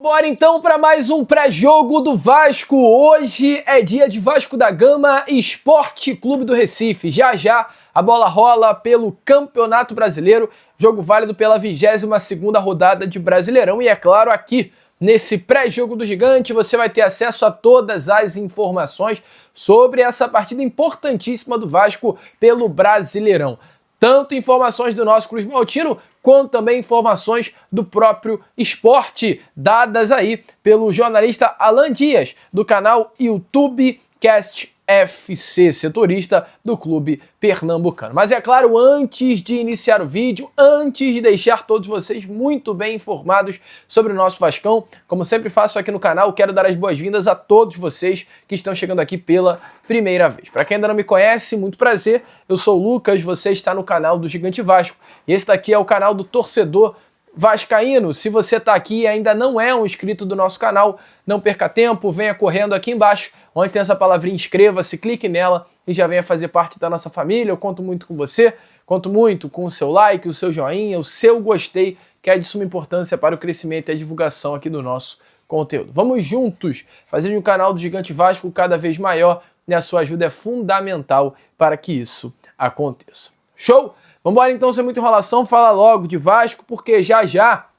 Bora então para mais um pré-jogo do Vasco. Hoje é dia de Vasco da Gama e Esporte Clube do Recife. Já já a bola rola pelo Campeonato Brasileiro, jogo válido pela 22ª rodada de Brasileirão. E é claro, aqui nesse pré-jogo do Gigante você vai ter acesso a todas as informações sobre essa partida importantíssima do Vasco pelo Brasileirão. Tanto informações do nosso Cruz Maltino, quanto também informações do próprio esporte, dadas aí pelo jornalista Alan Dias, do canal YouTube Cast FC, setorista do clube pernambucano. Mas é claro, antes de iniciar o vídeo, antes de deixar todos vocês muito bem informados sobre o nosso Vascão, como sempre faço aqui no canal, quero dar as boas-vindas a todos vocês que estão chegando aqui pela primeira vez. Para quem ainda não me conhece, muito prazer, eu sou o Lucas, você está no canal do Gigante Vasco, e esse daqui é o canal do torcedor vascaíno. Se você está aqui e ainda não é um inscrito do nosso canal, não perca tempo, venha correndo aqui embaixo, onde tem essa palavrinha inscreva-se, clique nela e já venha fazer parte da nossa família. Eu conto muito com você, conto muito com o seu like, o seu joinha, o seu gostei, que é de suma importância para o crescimento e a divulgação aqui do nosso conteúdo. Vamos juntos fazer um canal do Gigante Vasco cada vez maior, e a sua ajuda é fundamental para que isso aconteça. Show? Vamos embora então, sem muita enrolação, fala logo de Vasco, porque já já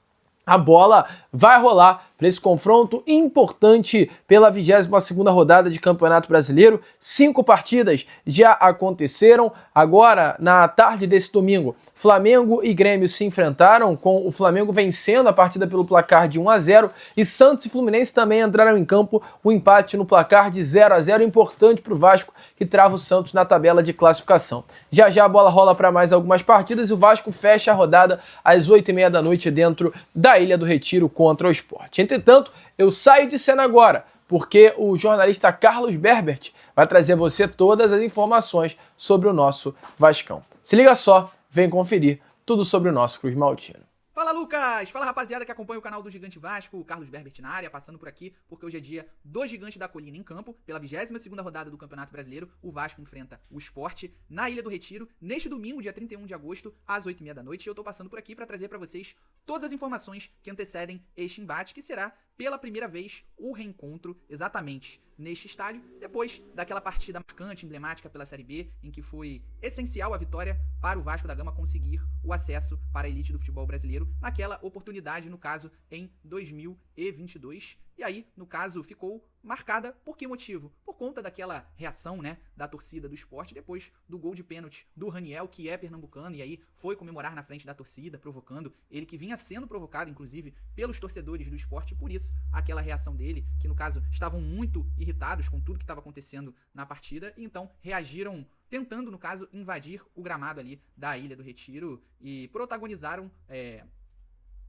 a bola vai rolar para esse confronto importante pela 22ª rodada de Campeonato Brasileiro. 5 partidas já aconteceram. Agora, na tarde desse domingo, Flamengo e Grêmio se enfrentaram, com o Flamengo vencendo a partida pelo placar de 1-0, e Santos e Fluminense também entraram em campo, o empate no placar de 0-0, importante para o Vasco, que trava o Santos na tabela de classificação. Já já a bola rola para mais algumas partidas e o Vasco fecha a rodada às 8h30 da noite dentro da Ilha do Retiro contra o Sport. Entretanto, eu saio de cena agora, porque o jornalista Carlos Berbert vai trazer a você todas as informações sobre o nosso Vascão. Se liga só, vem conferir tudo sobre o nosso Cruz Maltino. Fala, Lucas! Fala, rapaziada que acompanha o canal do Gigante Vasco, Carlos Berbert na área, passando por aqui, porque hoje é dia do Gigante da Colina em campo, pela 22ª rodada do Campeonato Brasileiro. O Vasco enfrenta o Sport na Ilha do Retiro, neste domingo, dia 31 de agosto, às 8h30 da noite, e eu tô passando por aqui para trazer para vocês todas as informações que antecedem este embate, que será, pela primeira vez, o reencontro exatamente neste estádio, depois daquela partida marcante, emblemática pela Série B, em que foi essencial a vitória para o Vasco da Gama conseguir o acesso para a elite do futebol brasileiro, naquela oportunidade, no caso, em 2022. E aí, no caso, ficou marcada por que motivo? Por conta daquela reação, né, da torcida do Sport, depois do gol de pênalti do Raniel, que é pernambucano, e aí foi comemorar na frente da torcida, provocando, ele que vinha sendo provocado, inclusive, pelos torcedores do Sport, e por isso, aquela reação dele, que no caso, estavam muito irritados com tudo que estava acontecendo na partida, e então reagiram tentando, no caso, invadir o gramado ali da Ilha do Retiro e protagonizaram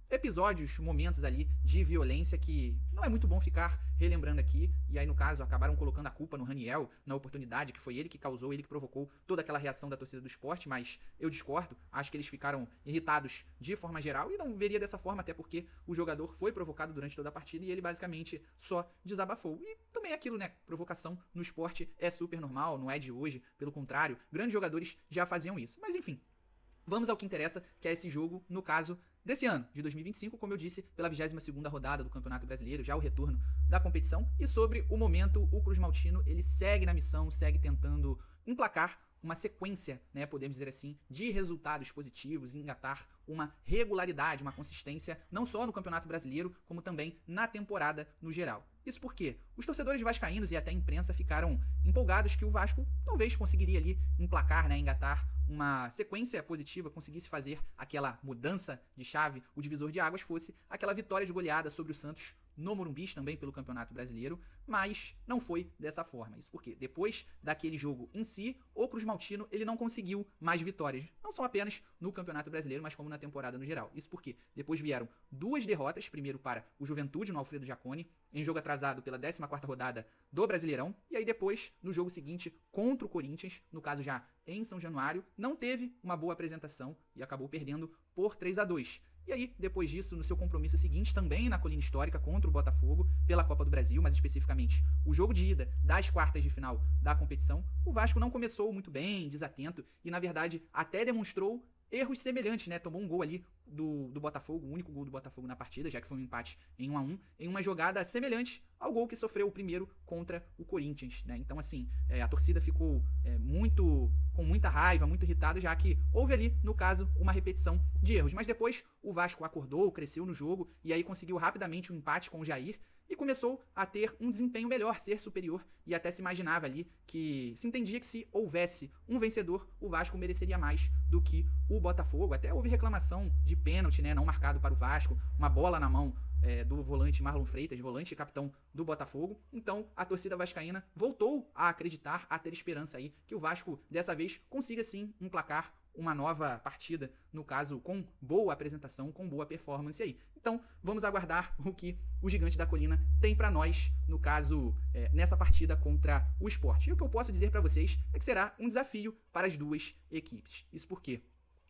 episódios, momentos ali de violência que não é muito bom ficar relembrando aqui, e aí no caso acabaram colocando a culpa no Raniel na oportunidade, que foi ele que causou, ele que provocou toda aquela reação da torcida do Sport, mas eu discordo, acho que eles ficaram irritados de forma geral, e não veria dessa forma, até porque o jogador foi provocado durante toda a partida e ele basicamente só desabafou. E também é aquilo, né, provocação no esporte é super normal, não é de hoje, pelo contrário, grandes jogadores já faziam isso. Mas enfim, vamos ao que interessa, que é esse jogo, no caso desse ano, de 2025, como eu disse, pela 22ª rodada do Campeonato Brasileiro, já o retorno da competição. E sobre o momento, o Cruz Maltino, ele segue na missão, segue tentando emplacar uma sequência, né, podemos dizer assim, de resultados positivos, engatar uma regularidade, uma consistência, não só no Campeonato Brasileiro, como também na temporada no geral. Isso porque os torcedores vascaínos e até a imprensa ficaram empolgados que o Vasco talvez conseguiria ali emplacar, né, engatar uma sequência positiva, conseguisse fazer aquela mudança de chave, o divisor de águas fosse aquela vitória de goleada sobre o Santos no Morumbi, também pelo Campeonato Brasileiro, mas não foi dessa forma. Isso porque depois daquele jogo em si, o Cruz Maltino ele não conseguiu mais vitórias, não só apenas no Campeonato Brasileiro, mas como na temporada no geral. Isso porque depois vieram 2 derrotas, primeiro para o Juventude no Alfredo Jaconi, em jogo atrasado pela 14ª rodada do Brasileirão, e aí depois, no jogo seguinte, contra o Corinthians, no caso já em São Januário, não teve uma boa apresentação e acabou perdendo por 3-2. E aí, depois disso, no seu compromisso seguinte, também na Colina Histórica contra o Botafogo, pela Copa do Brasil, mas especificamente o jogo de ida das quartas de final da competição, o Vasco não começou muito bem, desatento, e na verdade até demonstrou erros semelhantes, né? Tomou um gol ali do Botafogo, o único gol do Botafogo na partida, já que foi um empate em 1-1, em uma jogada semelhante ao gol que sofreu o primeiro contra o Corinthians, né? Então, assim, a torcida ficou com muita raiva, muito irritada, já que houve ali, no caso, uma repetição de erros. Mas depois o Vasco acordou, cresceu no jogo, e aí conseguiu rapidamente um empate com o Jair, e começou a ter um desempenho melhor, ser superior, e até se imaginava ali que se entendia que se houvesse um vencedor, o Vasco mereceria mais do que o Botafogo. Até houve reclamação de pênalti, né, não marcado para o Vasco, uma bola na mão do volante Marlon Freitas, volante e capitão do Botafogo. Então a torcida vascaína voltou a acreditar, a ter esperança aí que o Vasco dessa vez consiga sim emplacar uma nova partida, no caso com boa apresentação, com boa performance aí. Então vamos aguardar o que o Gigante da Colina tem para nós, no caso nessa partida contra o Sport. E o que eu posso dizer para vocês é que será um desafio para as duas equipes. Isso porque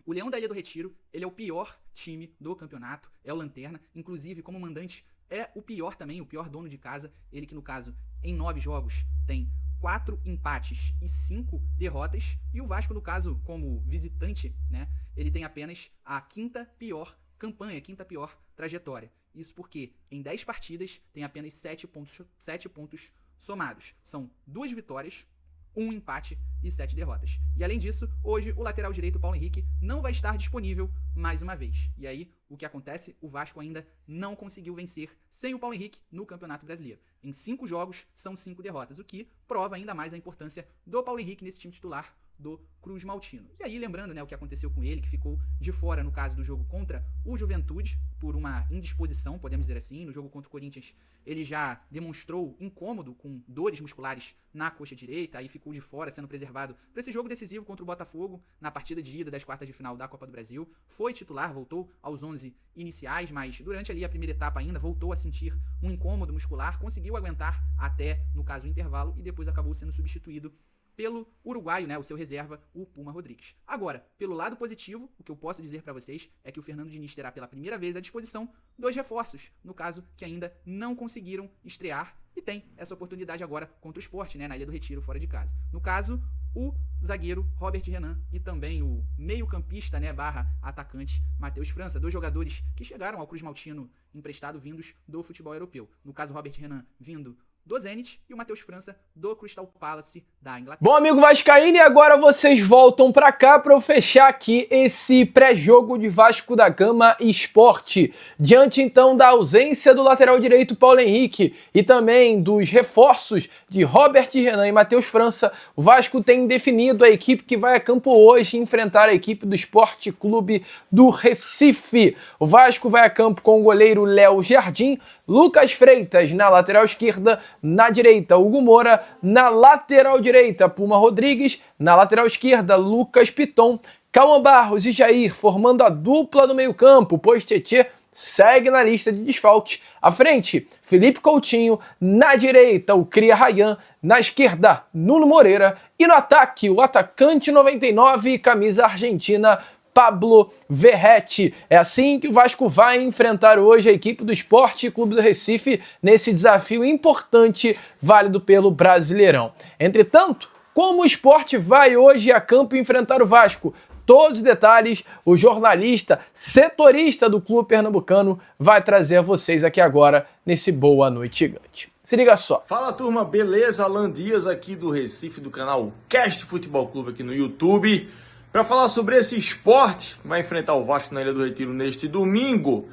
o Leão da Ilha do Retiro, ele é o pior time do campeonato, é o lanterna, inclusive como mandante é o pior também, o pior dono de casa, ele que no caso em 9 jogos tem 4 empates e 5 derrotas, e o Vasco no caso como visitante, né, ele tem apenas a 5ª pior campanha, 5ª pior trajetória. Isso porque em 10 partidas tem apenas 7 pontos somados, são 2 vitórias, 1 empate e 7 derrotas. E além disso, hoje o lateral direito Paulo Henrique não vai estar disponível mais uma vez. E aí, o que acontece? O Vasco ainda não conseguiu vencer sem o Paulo Henrique no Campeonato Brasileiro. Em 5 jogos, são 5 derrotas, o que prova ainda mais a importância do Paulo Henrique nesse time titular do Cruz Maltino. E aí, lembrando, né, o que aconteceu com ele, que ficou de fora no caso do jogo contra o Juventude, por uma indisposição, podemos dizer assim. No jogo contra o Corinthians, ele já demonstrou incômodo, com dores musculares na coxa direita, aí ficou de fora, sendo preservado para esse jogo decisivo contra o Botafogo, na partida de ida das quartas de final da Copa do Brasil. Foi titular, voltou aos 11 iniciais, mas durante ali a primeira etapa ainda voltou a sentir um incômodo muscular, conseguiu aguentar até, no caso, o intervalo, e depois acabou sendo substituído pelo uruguaio, né, o seu reserva, o Puma Rodrigues. Agora, pelo lado positivo, o que eu posso dizer para vocês é que o Fernando Diniz terá pela primeira vez à disposição 2 reforços, no caso, que ainda não conseguiram estrear, e tem essa oportunidade agora contra o Sport, né, na Ilha do Retiro, fora de casa. No caso, o zagueiro Robert Renan e também o meio-campista, né, / atacante Matheus França, 2 jogadores que chegaram ao Cruz Maltino emprestado vindos do futebol europeu. No caso, Robert Renan vindo do Zenit e o Matheus França do Crystal Palace da Inglaterra. Bom, amigo vascaíno, e agora vocês voltam pra cá para eu fechar aqui esse pré-jogo de Vasco da Gama e Sport. Diante então da ausência do lateral direito Paulo Henrique e também dos reforços de Robert Renan e Matheus França, o Vasco tem definido a equipe que vai a campo hoje enfrentar a equipe do Sport Clube do Recife. O Vasco vai a campo com o goleiro Léo Jardim, Lucas Freitas na lateral esquerda, na direita Hugo Moura, na lateral direita Puma Rodrigues, na lateral esquerda Lucas Piton, Cauã Barros e Jair formando a dupla no meio campo, pois Tietê segue na lista de desfalques. À frente, Felipe Coutinho, na direita o Cria Rayan, na esquerda Nuno Moreira e no ataque o atacante 99, camisa argentina, Pablo Verratti. É assim que o Vasco vai enfrentar hoje a equipe do Sport Clube do Recife nesse desafio importante válido pelo Brasileirão. Entretanto, como o Sport vai hoje a campo enfrentar o Vasco? Todos os detalhes, o jornalista setorista do clube pernambucano vai trazer a vocês aqui agora nesse Boa Noite Gigante. Se liga só. Fala, turma, beleza? Alan Dias aqui do Recife, do canal Cast Futebol Clube aqui no YouTube, para falar sobre esse Sport que vai enfrentar o Vasco na Ilha do Retiro neste domingo.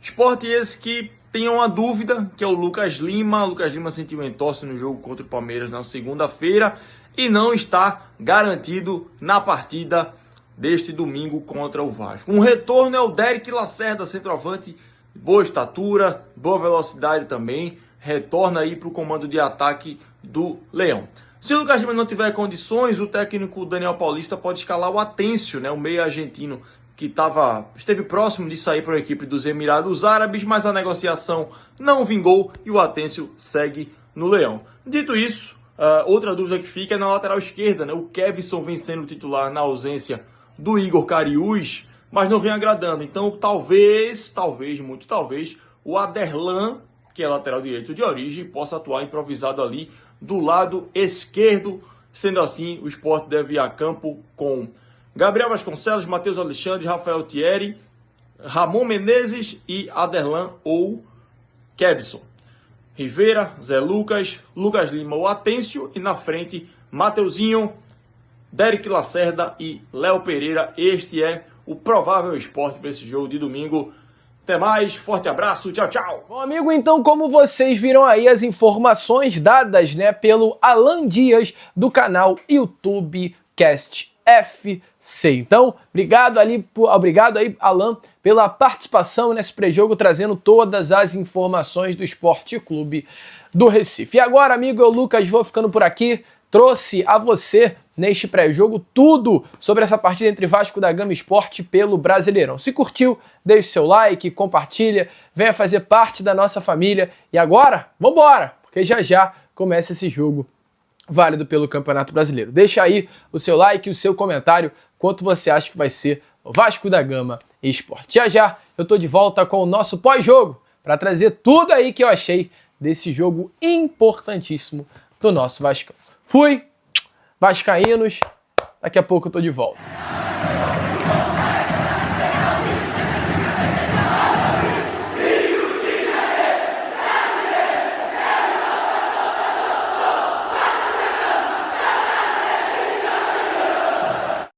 Sport esse que tem uma dúvida, que é o Lucas Lima. Lucas Lima sentiu entorse no jogo contra o Palmeiras na segunda-feira e não está garantido na partida deste domingo contra o Vasco. Um retorno é o Derek Lacerda, centroavante, boa estatura, boa velocidade também, retorna aí para o comando de ataque do Leão. Se o Lucas Lima não tiver condições, o técnico Daniel Paulista pode escalar o Atencio, né, o meio argentino que esteve próximo de sair para a equipe dos Emirados Árabes, mas a negociação não vingou e o Atencio segue no Leão. Dito isso, outra dúvida que fica é na lateral esquerda, né? O Kevson vem sendo titular na ausência do Igor Cariús, mas não vem agradando. Então talvez, muito talvez, o Aderlan, que é lateral direito de origem, possa atuar improvisado ali do lado esquerdo. Sendo assim, o Sport deve ir a campo com Gabriel Vasconcelos, Matheus Alexandre, Rafael Thierry, Ramon Menezes e Aderlan ou Kevson. Rivera, Zé Lucas, Lucas Lima ou Atêncio e na frente Mateuzinho, Derek Lacerda e Léo Pereira. Este é o provável esporte para esse jogo de domingo. Até mais, forte abraço, tchau, tchau. Bom, amigo, então como vocês viram aí as informações dadas, né, pelo Alan Dias do canal YouTube Cast FC. Então, obrigado aí, Alan, pela participação nesse pré-jogo, trazendo todas as informações do Esporte Clube do Recife. E agora, amigo, eu, Lucas, vou ficando por aqui. Trouxe a você, neste pré-jogo, tudo sobre essa partida entre Vasco da Gama e Sport pelo Brasileirão. Se curtiu, deixe seu like, compartilha, venha fazer parte da nossa família. E agora, vambora, porque já começa esse jogo válido pelo Campeonato Brasileiro. Deixa aí o seu like e o seu comentário, quanto você acha que vai ser o Vasco da Gama e Sport. Já eu tô de volta com o nosso pós-jogo, para trazer tudo aí que eu achei desse jogo importantíssimo do nosso Vascão. Fui, vascaínos, daqui a pouco eu tô de volta.